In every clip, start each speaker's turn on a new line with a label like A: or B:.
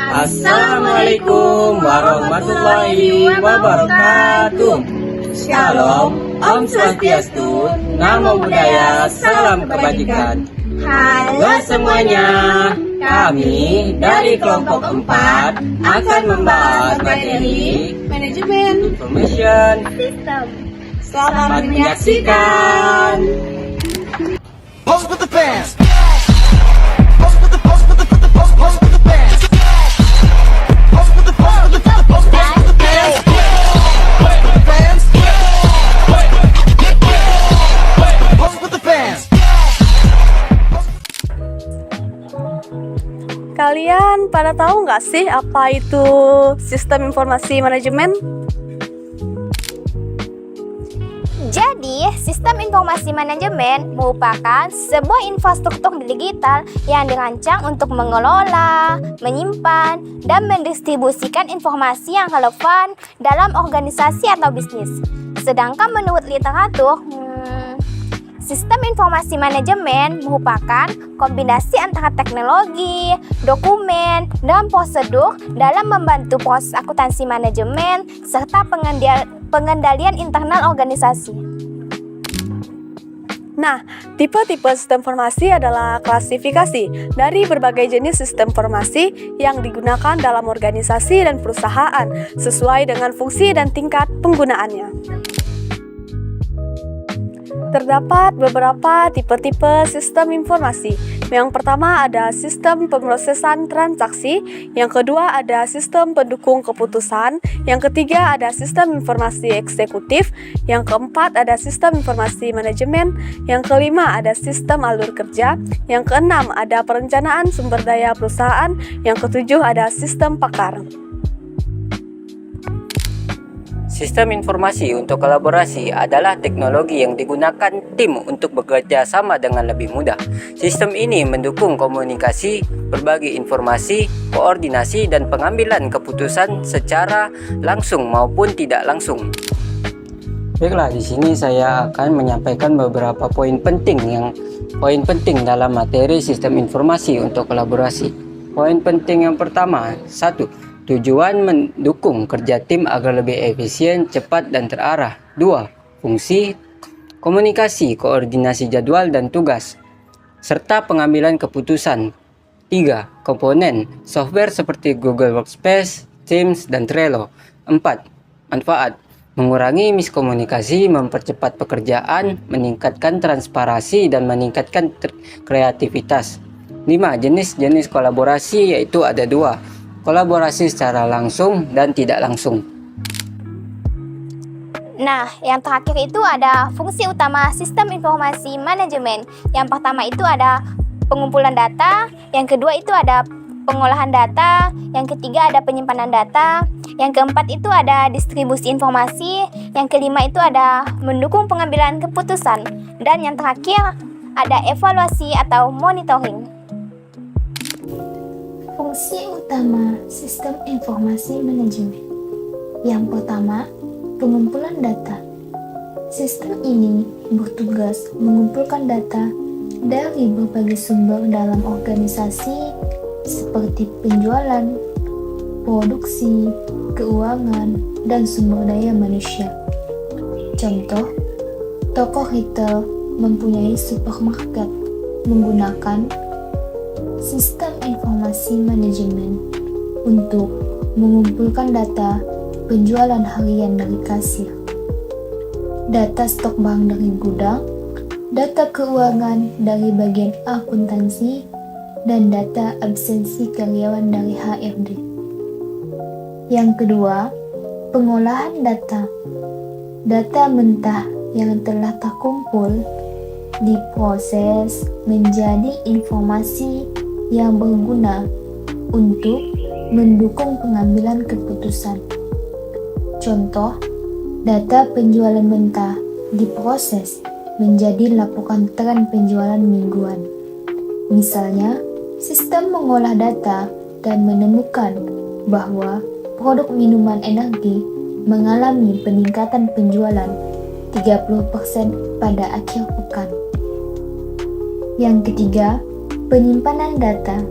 A: Assalamualaikum warahmatullahi wabarakatuh. Shalom, Om Swastiastu, Namo Buddhaya, Salam Kebajikan. Halo semuanya, kami dari kelompok 4 akan membahas materi
B: Manajemen
A: Information
B: System.
A: Selamat menyaksikan.
C: Pose with the fans. Pose with the pose with the pose with the pose with the fans. Pose with the pose with the pose with the fans. Pose with the fans.
B: Kalian pada tahu nggak sih apa itu sistem informasi manajemen?
D: Jadi, sistem informasi manajemen merupakan sebuah infrastruktur digital yang dirancang untuk mengelola, menyimpan, dan mendistribusikan informasi yang relevan dalam organisasi atau bisnis. Sedangkan menurut literatur, sistem informasi manajemen merupakan kombinasi antara teknologi, dokumen, dan prosedur dalam membantu proses akuntansi manajemen serta pengendalian internal organisasi.
B: Nah, tipe-tipe sistem informasi adalah klasifikasi dari berbagai jenis sistem informasi yang digunakan dalam organisasi dan perusahaan sesuai dengan fungsi dan tingkat penggunaannya. Terdapat beberapa tipe-tipe sistem informasi. Yang pertama ada sistem pemrosesan transaksi, yang kedua ada sistem pendukung keputusan, yang ketiga ada sistem informasi eksekutif, yang keempat ada sistem informasi manajemen, yang kelima ada sistem alur kerja, yang keenam ada perencanaan sumber daya perusahaan, yang ketujuh ada sistem pakar.
A: Sistem informasi untuk kolaborasi adalah teknologi yang digunakan tim untuk bekerja sama dengan lebih mudah. Sistem ini mendukung komunikasi, berbagi informasi, koordinasi, dan pengambilan keputusan secara langsung maupun tidak langsung. Baiklah, di sini saya akan menyampaikan beberapa poin penting dalam materi sistem informasi untuk kolaborasi. Poin penting yang pertama, 1. Tujuan mendukung kerja tim agar lebih efisien, cepat, dan terarah. 2. Fungsi komunikasi, koordinasi jadwal dan tugas, serta pengambilan keputusan. 3. Komponen software seperti Google Workspace, Teams, dan Trello. 4. Manfaat mengurangi miskomunikasi, mempercepat pekerjaan, meningkatkan transparansi, dan meningkatkan kreativitas. 5. Jenis-jenis kolaborasi yaitu ada 2. Kolaborasi secara langsung dan tidak langsung.
D: Nah, yang terakhir itu ada fungsi utama sistem informasi manajemen. Yang pertama itu ada pengumpulan data, yang kedua itu ada pengolahan data, yang ketiga ada penyimpanan data, yang keempat itu ada distribusi informasi, yang kelima itu ada mendukung pengambilan keputusan, dan yang terakhir ada evaluasi atau monitoring.
E: Fungsi utama sistem informasi manajemen. Yang pertama, pengumpulan data. Sistem ini bertugas mengumpulkan data dari berbagai sumber dalam organisasi seperti penjualan, produksi, keuangan, dan sumber daya manusia. Contoh, toko retail mempunyai supermarket menggunakan sistem informasi manajemen untuk mengumpulkan data penjualan harian dari kasir, data stok barang dari gudang, data keuangan dari bagian akuntansi, dan data absensi karyawan dari HRD. Yang kedua, pengolahan data. Data mentah yang telah terkumpul diproses menjadi informasi yang berguna untuk mendukung pengambilan keputusan. Contoh, data penjualan mentah diproses menjadi laporan tren penjualan mingguan. Misalnya, sistem mengolah data dan menemukan bahwa produk minuman energi mengalami peningkatan penjualan 30% pada akhir pekan. Yang ketiga, penyimpanan data.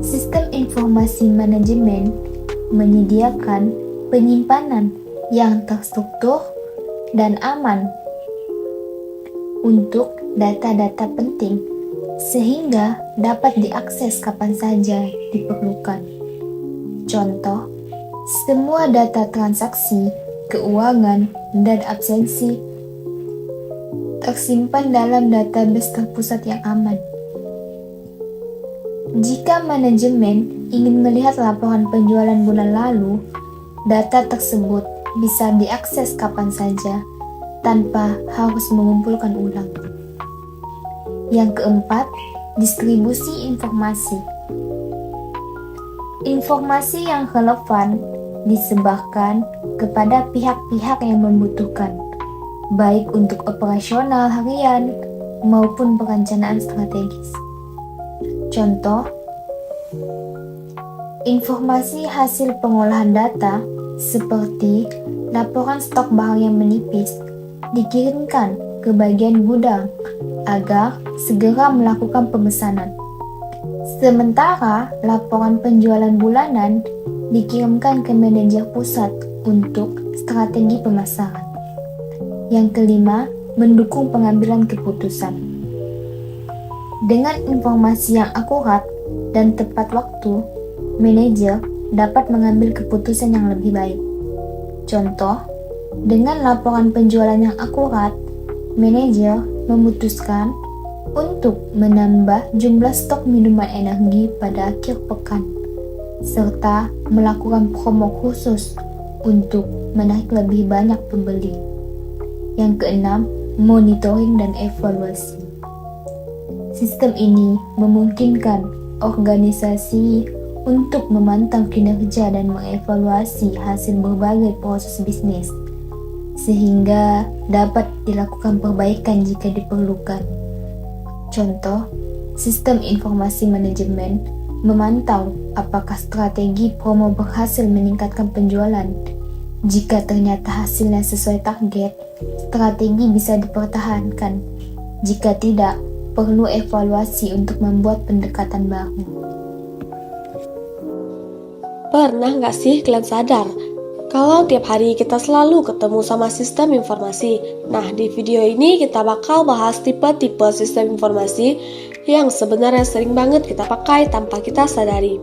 E: Sistem informasi manajemen menyediakan penyimpanan yang terstruktur dan aman untuk data-data penting sehingga dapat diakses kapan saja diperlukan. Contoh, semua data transaksi, keuangan, dan absensi tersimpan dalam database terpusat yang aman. Jika manajemen ingin melihat laporan penjualan bulan lalu, data tersebut bisa diakses kapan saja tanpa harus mengumpulkan ulang. Yang keempat, distribusi informasi. Informasi yang relevan disebarkan kepada pihak-pihak yang membutuhkan, baik untuk operasional harian maupun perencanaan strategis. Contoh, informasi hasil pengolahan data seperti laporan stok barang yang menipis dikirimkan ke bagian gudang agar segera melakukan pemesanan. Sementara laporan penjualan bulanan dikirimkan ke manajer pusat untuk strategi pemasaran. Yang kelima, mendukung pengambilan keputusan. Dengan informasi yang akurat dan tepat waktu, manajer dapat mengambil keputusan yang lebih baik. Contoh, dengan laporan penjualan yang akurat, manajer memutuskan untuk menambah jumlah stok minuman energi pada akhir pekan, serta melakukan promo khusus untuk menarik lebih banyak pembeli. Yang keenam, monitoring dan evaluasi. Sistem ini memungkinkan organisasi untuk memantau kinerja dan mengevaluasi hasil berbagai proses bisnis, sehingga dapat dilakukan perbaikan jika diperlukan. Contoh, sistem informasi manajemen memantau apakah strategi promo berhasil meningkatkan penjualan. Jika ternyata hasilnya sesuai target, strategi bisa dipertahankan. Jika tidak, perlu evaluasi untuk membuat pendekatan baru.
B: Pernah nggak sih kalian sadar kalau tiap hari kita selalu ketemu sama sistem informasi? Nah, di video ini kita bakal bahas tipe-tipe sistem informasi yang sebenarnya sering banget kita pakai tanpa kita sadari.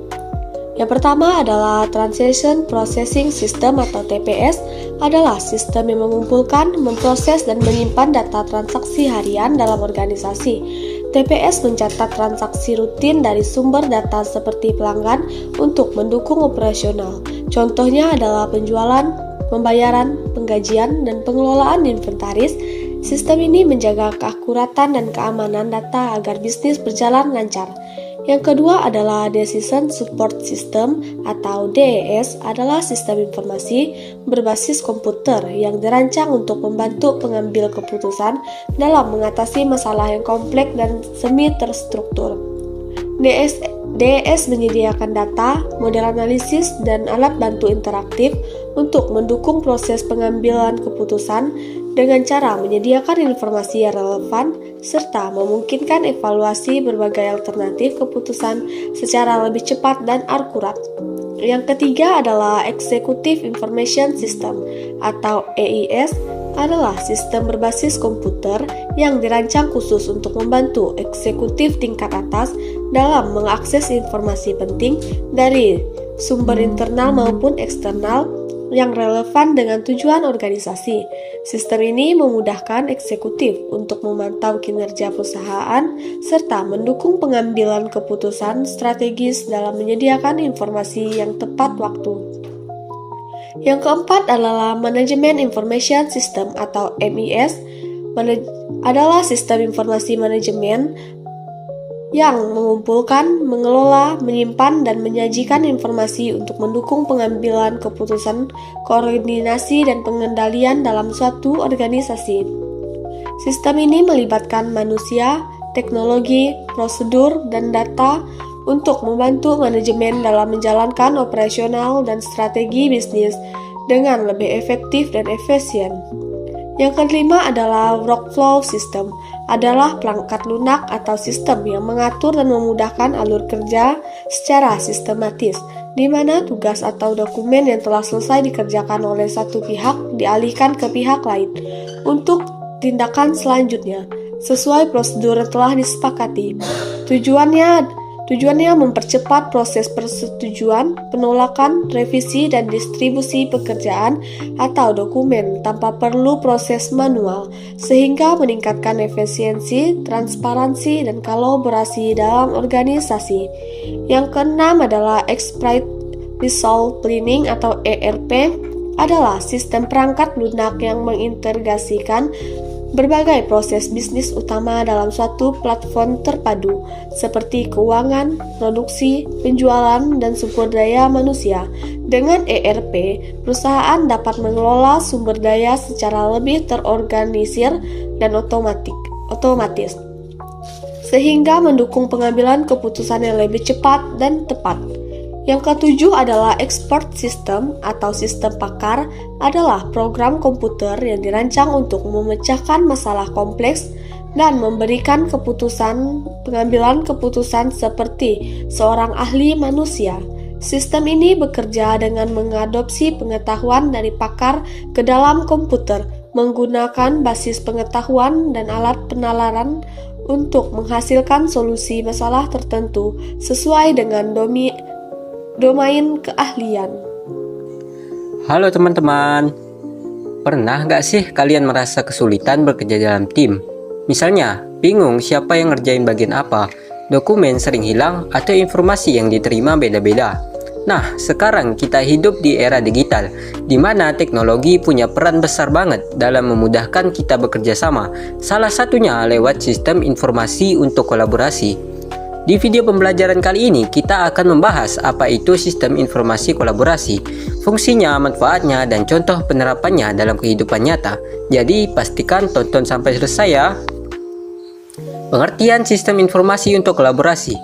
B: Yang pertama adalah Transaction Processing System atau TPS, adalah sistem yang mengumpulkan, memproses, dan menyimpan data transaksi harian dalam organisasi. TPS mencatat transaksi rutin dari sumber data seperti pelanggan untuk mendukung operasional. Contohnya adalah penjualan, pembayaran, penggajian, dan pengelolaan inventaris. Sistem ini menjaga keakuratan dan keamanan data agar bisnis berjalan lancar. Yang kedua adalah Decision Support System atau DES, adalah sistem informasi berbasis komputer yang dirancang untuk membantu pengambil keputusan dalam mengatasi masalah yang kompleks dan semi terstruktur. DES menyediakan data, model analisis, dan alat bantu interaktif untuk mendukung proses pengambilan keputusan dengan cara menyediakan informasi yang relevan serta memungkinkan evaluasi berbagai alternatif keputusan secara lebih cepat dan akurat. Yang ketiga adalah Executive Information System atau EIS, adalah sistem berbasis komputer yang dirancang khusus untuk membantu eksekutif tingkat atas dalam mengakses informasi penting dari sumber internal maupun eksternal yang relevan dengan tujuan organisasi. Sistem ini memudahkan eksekutif untuk memantau kinerja perusahaan serta mendukung pengambilan keputusan strategis dalam menyediakan informasi yang tepat waktu. Yang keempat adalah Management Information System atau MIS, adalah sistem informasi manajemen yang mengumpulkan, mengelola, menyimpan, dan menyajikan informasi untuk mendukung pengambilan keputusan, koordinasi, dan pengendalian dalam suatu organisasi. Sistem ini melibatkan manusia, teknologi, prosedur, dan data untuk membantu manajemen dalam menjalankan operasional dan strategi bisnis dengan lebih efektif dan efisien. Yang kelima adalah Workflow System adalah perangkat lunak atau sistem yang mengatur dan memudahkan alur kerja secara sistematis, di mana tugas atau dokumen yang telah selesai dikerjakan oleh satu pihak dialihkan ke pihak lain untuk tindakan selanjutnya, sesuai prosedur yang telah disepakati. Tujuannya mempercepat proses persetujuan, penolakan, revisi, dan distribusi pekerjaan atau dokumen tanpa perlu proses manual, sehingga meningkatkan efisiensi, transparansi, dan kolaborasi dalam organisasi. Yang keenam adalah Exploit Resolve Planning atau ERP adalah sistem perangkat lunak yang mengintegrasikan berbagai proses bisnis utama dalam suatu platform terpadu, seperti keuangan, produksi, penjualan, dan sumber daya manusia. Dengan ERP, perusahaan dapat mengelola sumber daya secara lebih terorganisir dan otomatis, sehingga mendukung pengambilan keputusan yang lebih cepat dan tepat. Yang ketujuh adalah Expert System atau sistem pakar, adalah program komputer yang dirancang untuk memecahkan masalah kompleks dan memberikan pengambilan keputusan seperti seorang ahli manusia. Sistem ini bekerja dengan mengadopsi pengetahuan dari pakar ke dalam komputer, menggunakan basis pengetahuan dan alat penalaran untuk menghasilkan solusi masalah tertentu sesuai dengan domain keahlian.
A: Halo teman-teman, pernah nggak sih kalian merasa kesulitan bekerja dalam tim? Misalnya, bingung siapa yang ngerjain bagian apa, dokumen sering hilang, atau informasi yang diterima beda-beda. Nah, sekarang kita hidup di era digital, di mana teknologi punya peran besar banget dalam memudahkan kita bekerja sama, salah satunya lewat sistem informasi untuk kolaborasi. Di video pembelajaran kali ini, kita akan membahas apa itu sistem informasi kolaborasi, fungsinya, manfaatnya, dan contoh penerapannya dalam kehidupan nyata. Jadi, pastikan tonton sampai selesai ya. Pengertian sistem informasi untuk kolaborasi.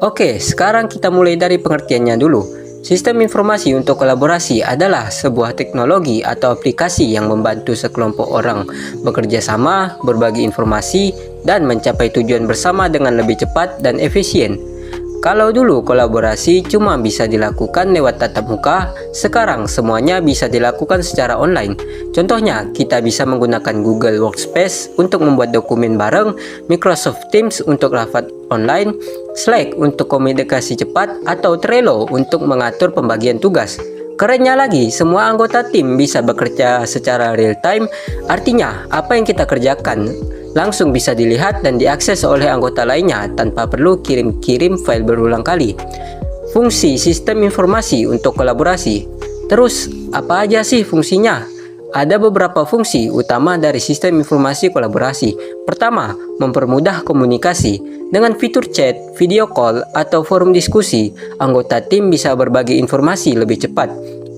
A: Oke, sekarang kita mulai dari pengertiannya dulu. Sistem informasi untuk kolaborasi adalah sebuah teknologi atau aplikasi yang membantu sekelompok orang bekerja sama, berbagi informasi, dan mencapai tujuan bersama dengan lebih cepat dan efisien. Kalau dulu kolaborasi cuma bisa dilakukan lewat tatap muka, sekarang semuanya bisa dilakukan secara online. Contohnya, kita bisa menggunakan Google Workspace untuk membuat dokumen bareng, Microsoft Teams untuk rapat online, Slack untuk komunikasi cepat, atau Trello untuk mengatur pembagian tugas. Kerennya lagi, semua anggota tim bisa bekerja secara real time, artinya apa yang kita kerjakan langsung bisa dilihat dan diakses oleh anggota lainnya tanpa perlu kirim-kirim file berulang kali. Fungsi sistem informasi untuk kolaborasi. Terus, apa aja sih fungsinya? Ada beberapa fungsi utama dari sistem informasi kolaborasi. Pertama, mempermudah komunikasi. Dengan fitur chat, video call, atau forum diskusi, anggota tim bisa berbagi informasi lebih cepat.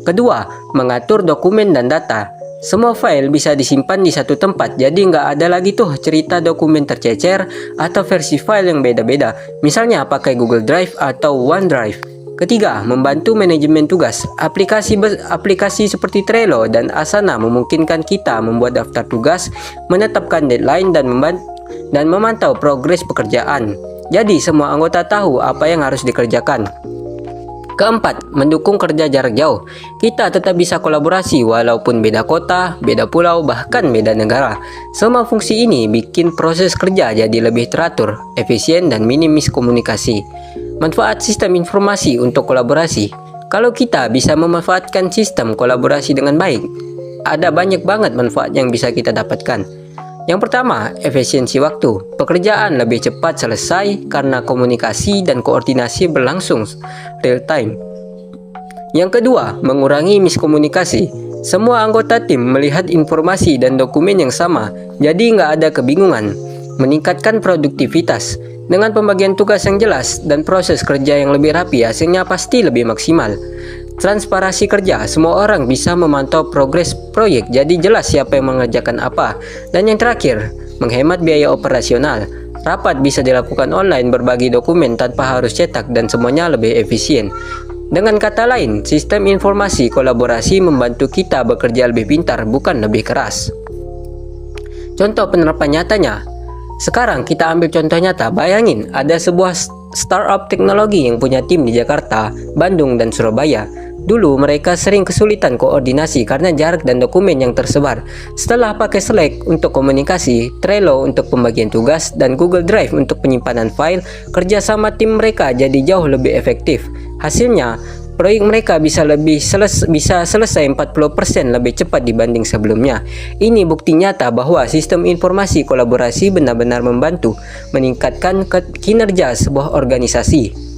A: Kedua, mengatur dokumen dan data. Semua file bisa disimpan di satu tempat, jadi nggak ada lagi tuh cerita dokumen tercecer atau versi file yang beda-beda, misalnya pakai Google Drive atau OneDrive. Ketiga, membantu manajemen tugas. Aplikasi seperti Trello dan Asana memungkinkan kita membuat daftar tugas, menetapkan deadline, dan memantau progres pekerjaan. Jadi semua anggota tahu apa yang harus dikerjakan. Keempat, mendukung kerja jarak jauh. Kita tetap bisa kolaborasi walaupun beda kota, beda pulau, bahkan beda negara. Semua fungsi ini bikin proses kerja jadi lebih teratur, efisien, dan minim miskomunikasi. Manfaat sistem informasi untuk kolaborasi. Kalau kita bisa memanfaatkan sistem kolaborasi dengan baik, ada banyak banget manfaat yang bisa kita dapatkan. Yang pertama, efisiensi waktu. Pekerjaan lebih cepat selesai karena komunikasi dan koordinasi berlangsung real time. Yang kedua, mengurangi miskomunikasi. Semua anggota tim melihat informasi dan dokumen yang sama, jadi nggak ada kebingungan. Meningkatkan produktivitas. Dengan pembagian tugas yang jelas dan proses kerja yang lebih rapi, hasilnya pasti lebih maksimal. Transparansi kerja, semua orang bisa memantau progres proyek, jadi jelas siapa yang mengerjakan apa. Dan yang terakhir, menghemat biaya operasional. Rapat bisa dilakukan online, berbagi dokumen tanpa harus cetak, dan semuanya lebih efisien. Dengan kata lain, sistem informasi kolaborasi membantu kita bekerja lebih pintar, bukan lebih keras. Contoh penerapan nyatanya, Sekarang kita ambil contoh nyata. Bayangin ada sebuah startup teknologi yang punya tim di Jakarta, Bandung, dan Surabaya. Dulu mereka sering kesulitan koordinasi karena jarak dan dokumen yang tersebar. Setelah pakai Slack untuk komunikasi, Trello untuk pembagian tugas, dan Google Drive untuk penyimpanan file, kerjasama tim mereka jadi jauh lebih efektif. Hasilnya, proyek mereka bisa selesai 40% lebih cepat dibanding sebelumnya. Ini bukti nyata bahwa sistem informasi kolaborasi benar-benar membantu meningkatkan kinerja sebuah organisasi.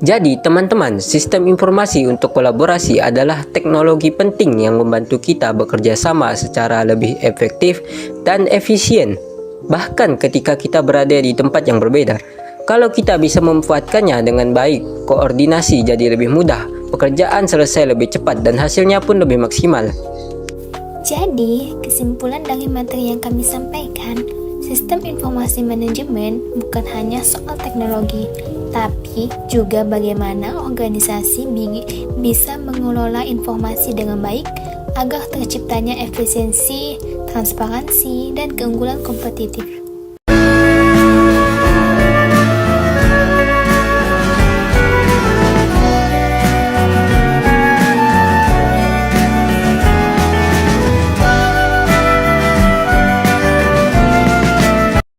A: Jadi teman-teman, sistem informasi untuk kolaborasi adalah teknologi penting yang membantu kita bekerja sama secara lebih efektif dan efisien, bahkan ketika kita berada di tempat yang berbeda. Kalau kita bisa memanfaatkannya dengan baik, koordinasi jadi lebih mudah, pekerjaan selesai lebih cepat, dan hasilnya pun lebih maksimal.
E: Jadi, kesimpulan dari materi yang kami sampaikan, sistem informasi manajemen bukan hanya soal teknologi, tapi juga bagaimana organisasi bisa mengelola informasi dengan baik agar terciptanya efisiensi, transparansi, dan keunggulan kompetitif.